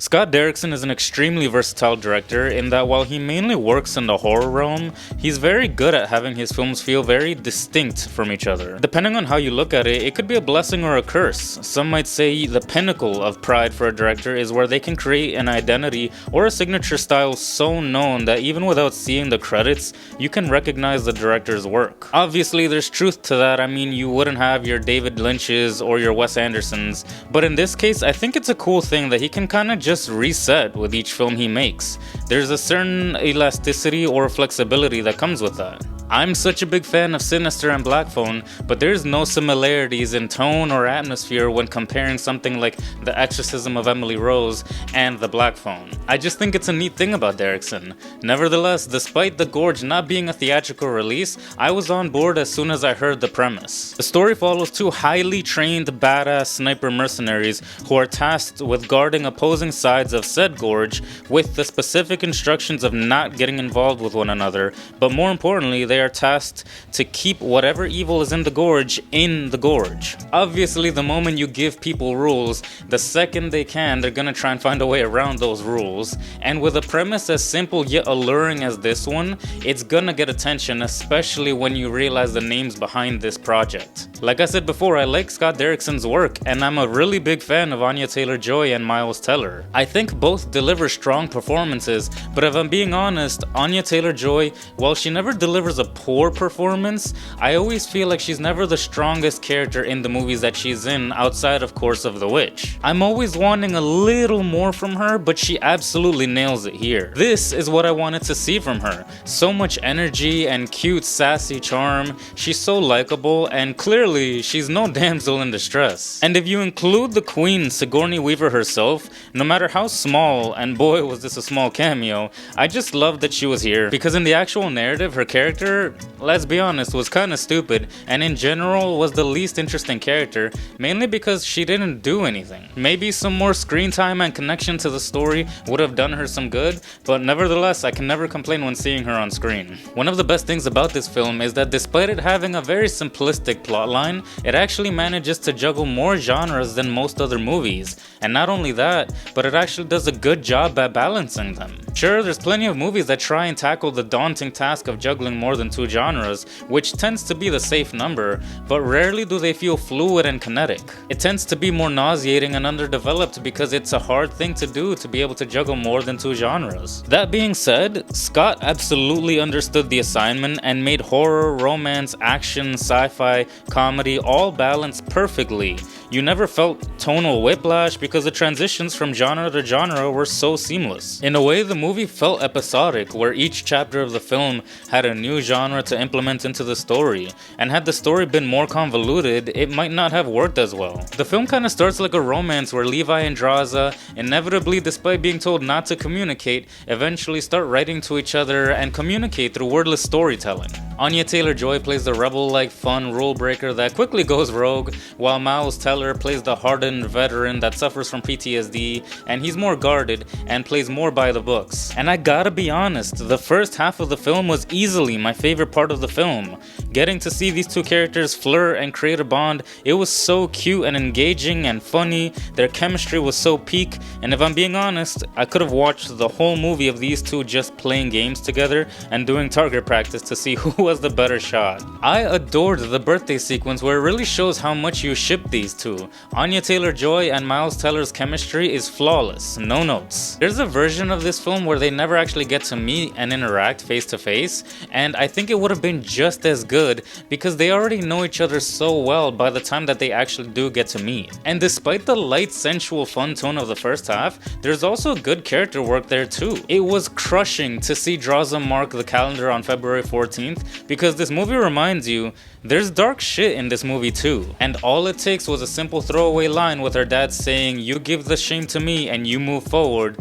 Scott Derrickson is an extremely versatile director in that while he mainly works in the horror realm, he's very good at having his films feel very distinct from each other. Depending on how you look at it, it could be a blessing or a curse. Some might say the pinnacle of pride for a director is where they can create an identity or a signature style so known that even without seeing the credits, you can recognize the director's work. Obviously, there's truth to that. I mean, you wouldn't have your David Lynch's or your Wes Andersons, but in this case, I think it's a cool thing that he can kind of just reset with each film he makes. There's a certain elasticity or flexibility that comes with that. I'm such a big fan of Sinister and Black Phone, but there's no similarities in tone or atmosphere when comparing something like The Exorcism of Emily Rose and The Black Phone. I just think it's a neat thing about Derrickson. Nevertheless, despite The Gorge not being a theatrical release, I was on board as soon as I heard the premise. The story follows two highly trained badass sniper mercenaries who are tasked with guarding opposing sides of said gorge with the specific instructions of not getting involved with one another, but more importantly, they are tasked to keep whatever evil is in the gorge. Obviously, the moment you give people rules, the second they can, they're gonna try and find a way around those rules. And with a premise as simple yet alluring as this one, it's gonna get attention, especially when you realize the names behind this project. Like I said before, I like Scott Derrickson's work, and I'm a really big fan of Anya Taylor-Joy and Miles Teller. I think both deliver strong performances, but if I'm being honest, Anya Taylor-Joy, while she never delivers a poor performance, I always feel like she's never the strongest character in the movies that she's in, outside of course of The Witch. I'm always wanting a little more from her, but she absolutely nails it here. This is what I wanted to see from her. So much energy and cute sassy charm. She's so likable, and clearly she's no damsel in distress. And if you include the queen Sigourney Weaver herself, no matter how small, and boy was this a small cameo, I just love that she was here, because in the actual narrative her character, let's be honest, was kinda stupid, and in general was the least interesting character, mainly because she didn't do anything. Maybe some more screen time and connection to the story would have done her some good, but nevertheless, I can never complain when seeing her on screen. One of the best things about this film is that despite it having a very simplistic plotline, it actually manages to juggle more genres than most other movies. And not only that, but it actually does a good job at balancing them. Sure, there's plenty of movies that try and tackle the daunting task of juggling more than two genres, which tends to be the safe number, but rarely do they feel fluid and kinetic. It tends to be more nauseating and underdeveloped because it's a hard thing to do to be able to juggle more than two genres. That being said, Scott absolutely understood the assignment and made horror, romance, action, sci-fi, comedy all balanced perfectly. You never felt tonal whiplash because the transitions from genre to genre were so seamless. In a way, the movie felt episodic, where each chapter of the film had a new genre to implement into the story, and had the story been more convoluted, it might not have worked as well. The film kinda starts like a romance where Levi and Draza, inevitably despite being told not to communicate, eventually start writing to each other and communicate through wordless storytelling. Anya Taylor-Joy plays the rebel-like fun rule breaker that quickly goes rogue, while Miles Teller plays the hardened veteran that suffers from PTSD, and he's more guarded and plays more by the books. And I gotta be honest, the first half of the film was easily my favorite part of the film. Getting to see these two characters flirt and create a bond, it was so cute and engaging and funny, their chemistry was so peak, and if I'm being honest, I could have watched the whole movie of these two just playing games together and doing target practice to see who was the better shot. I adored the birthday sequence where it really shows how much you ship these two. Anya Taylor-Joy and Miles Teller's chemistry is flawless, no notes. There's a version of this film where they never actually get to meet and interact face to face, and I think it would have been just as good because they already know each other so well by the time that they actually do get to meet. And despite the light, sensual, fun tone of the first half, there's also good character work there too. It was crushing to see Draza mark the calendar on February 14th because this movie reminds you there's dark shit in this movie too. And all it takes was a simple throwaway line with her dad saying, "You give the shame to me and you move forward."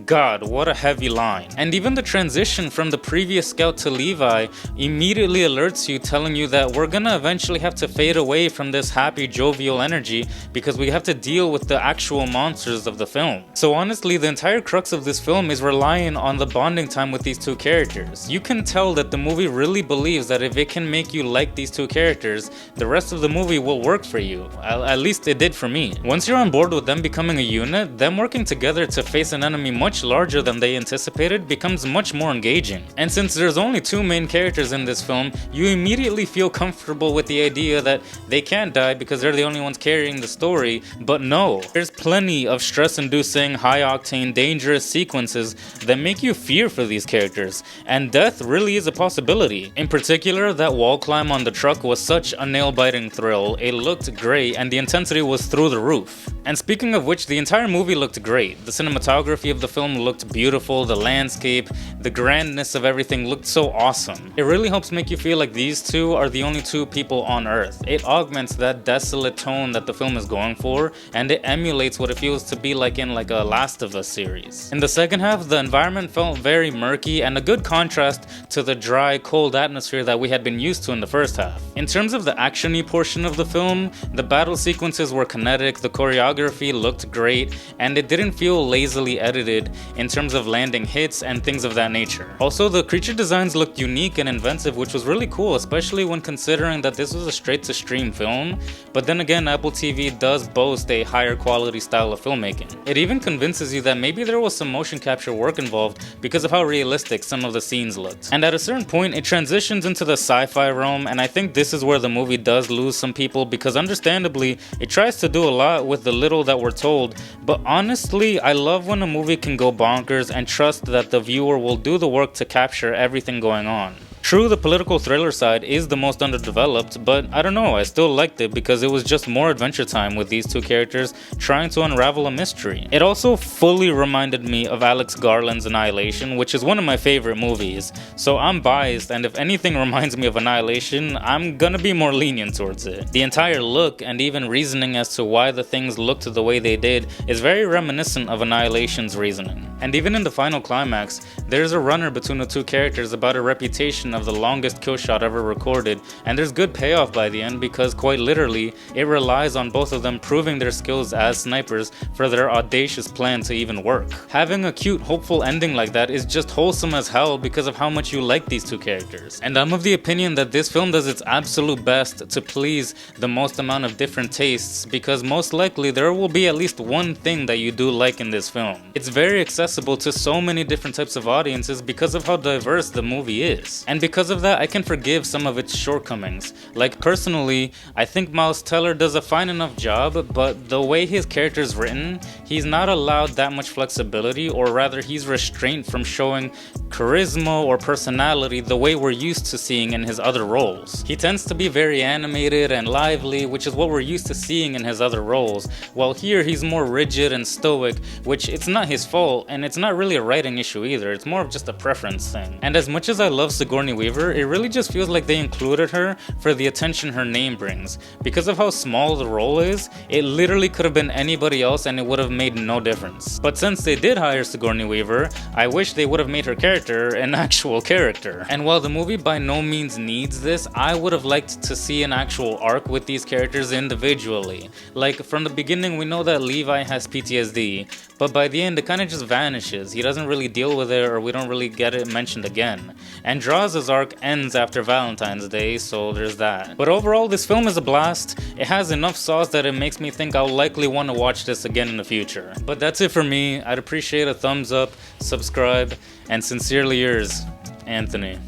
God, what a heavy line. And even the transition from the previous scout to Levi immediately alerts you, telling you that we're gonna eventually have to fade away from this happy, jovial energy because we have to deal with the actual monsters of the film. So honestly, the entire crux of this film is relying on the bonding time with these two characters. You can tell that the movie really believes that if it can make you like these two characters, the rest of the movie will work for you. At least it did for me. Once you're on board with them becoming a unit, them working together to face an enemy much larger than they anticipated becomes much more engaging. And since there's only two main characters in this film, you immediately feel comfortable with the idea that they can't die because they're the only ones carrying the story. But no, there's plenty of stress-inducing, high-octane, dangerous sequences that make you fear for these characters, and death really is a possibility. In particular, that wall climb on the truck was such a nail-biting thrill. It looked great, and the intensity was through the roof. And speaking of which, the entire movie looked great. The cinematography of the film looked beautiful, the landscape, the grandness of everything looked so awesome. It really helps make you feel like these two are the only two people on Earth. It augments that desolate tone that the film is going for, and it emulates what it feels to be like in like a Last of Us series. In the second half, the environment felt very murky and a good contrast to the dry, cold atmosphere that we had been used to in the first half. In terms of the action-y portion of the film, the battle sequences were kinetic, the choreography looked great, and it didn't feel lazily edited in terms of landing hits and things of that nature. Also, the creature designs looked unique and inventive, which was really cool, especially when considering that this was a straight-to-stream film. But then again, Apple TV does boast a higher quality style of filmmaking. It even convinces you that maybe there was some motion capture work involved because of how realistic some of the scenes looked. And at a certain point, it transitions into the sci-fi realm, and I think this is where the movie does lose some people because understandably, it tries to do a lot with the little that we're told, but honestly, I love when a movie can go bonkers and trust that the viewer will do the work to capture everything going on. True, the political thriller side is the most underdeveloped, but I don't know, I still liked it because it was just more adventure time with these two characters trying to unravel a mystery. It also fully reminded me of Alex Garland's Annihilation, which is one of my favorite movies, so I'm biased, and if anything reminds me of Annihilation, I'm gonna be more lenient towards it. The entire look and even reasoning as to why the things looked the way they did is very reminiscent of Annihilation's reasoning. And even in the final climax, there's a runner between the two characters about a reputation of the longest kill shot ever recorded, and there's good payoff by the end because quite literally, it relies on both of them proving their skills as snipers for their audacious plan to even work. Having a cute, hopeful ending like that is just wholesome as hell because of how much you like these two characters. And I'm of the opinion that this film does its absolute best to please the most amount of different tastes because most likely there will be at least one thing that you do like in this film. It's very accessible to so many different types of audiences because of how diverse the movie is. And because of that, I can forgive some of its shortcomings. Like personally, I think Miles Teller does a fine enough job, but the way his character is written, he's not allowed that much flexibility, or rather he's restrained from showing charisma or personality the way we're used to seeing in his other roles. He tends to be very animated and lively, which is what we're used to seeing in his other roles, while here he's more rigid and stoic, which it's not his fault, and it's not really a writing issue either, it's more of just a preference thing. And as much as I love Sigourney Weaver, it really just feels like they included her for the attention her name brings. Because of how small the role is, it literally could have been anybody else and it would have made no difference. But since they did hire Sigourney Weaver, I wish they would have made her character an actual character. And while the movie by no means needs this, I would have liked to see an actual arc with these characters individually. Like, from the beginning we know that Levi has PTSD, but by the end it kind of just vanishes. He doesn't really deal with it, or we don't really get it mentioned again. And Draw's arc ends after Valentine's Day, so there's that. But overall, this film is a blast. It has enough sauce that it makes me think I'll likely want to watch this again in the future. But that's it for me. I'd appreciate a thumbs up, subscribe, and sincerely yours, Anthony.